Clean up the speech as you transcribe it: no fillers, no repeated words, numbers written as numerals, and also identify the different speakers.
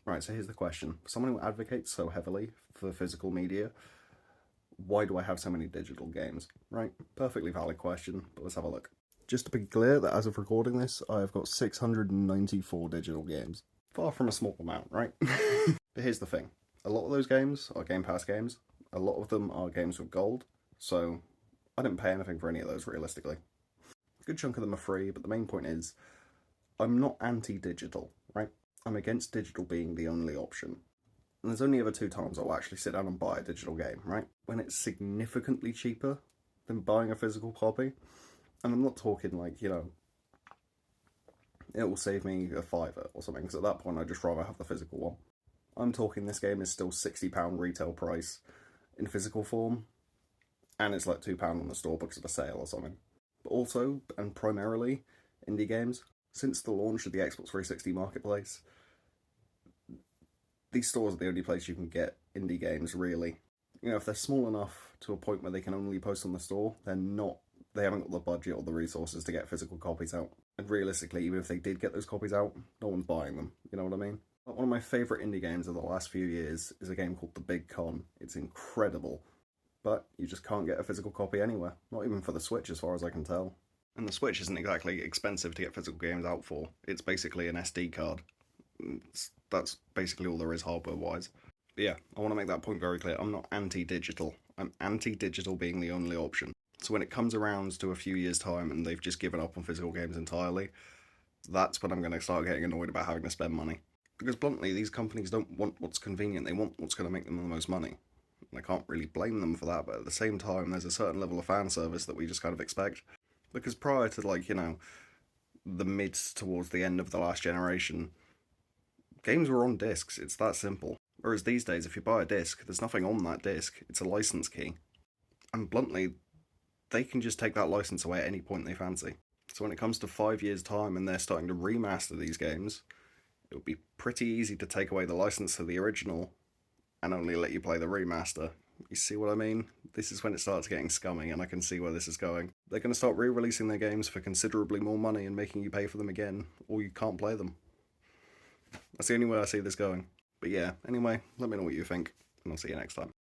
Speaker 1: Right, so here's the question. For someone who advocates so heavily for physical media, why do I have so many digital games? Right, perfectly valid question, but let's have a look. Just to be clear that as of recording this, I've got 694 digital games. Far from a small amount, right? But here's the thing. A lot of those games are Game Pass games. A lot of them are games with gold, so I didn't pay anything for any of those realistically. A good chunk of them are free, but the main point is I'm not anti-digital, right? I'm against digital being the only option. And there's only ever two times I'll actually sit down and buy a digital game, right? When it's significantly cheaper than buying a physical copy. And I'm not talking like, it will save me a fiver or something, because at that point I'd just rather have the physical one. I'm talking this game is still £60 retail price in physical form, and it's like £2 on the store because of a sale or something. But also, and primarily, indie games. Since the launch of the Xbox 360 marketplace, these stores are the only place you can get indie games, really. If they're small enough to a point where they can only post on the store, they haven't got the budget or the resources to get physical copies out. And realistically, even if they did get those copies out, no one's buying them. You know what I mean? One of my favourite indie games of the last few years is a game called The Big Con. It's incredible, but you just can't get a physical copy anywhere. Not even for the Switch, as far as I can tell. And the Switch isn't exactly expensive to get physical games out for. It's basically an SD card. That's basically all there is hardware-wise. But yeah, I want to make that point very clear. I'm not anti-digital. I'm anti-digital being the only option. So when it comes around to a few years' time and they've just given up on physical games entirely, that's when I'm going to start getting annoyed about having to spend money. Because bluntly, these companies don't want what's convenient, they want what's going to make them the most money. And I can't really blame them for that, but at the same time, there's a certain level of fan service that we just kind of expect. Because prior to, the mid towards the end of the last generation, games were on discs, it's that simple. Whereas these days, if you buy a disc, there's nothing on that disc, it's a license key. And bluntly, they can just take that license away at any point they fancy. So when it comes to 5 years' time and they're starting to remaster these games, it would be pretty easy to take away the license to the original and only let you play the remaster. You see what I mean? This is when it starts getting scummy, and I can see where this is going. They're going to start re-releasing their games for considerably more money and making you pay for them again, or you can't play them. That's the only way I see this going. But yeah, anyway, let me know what you think, and I'll see you next time.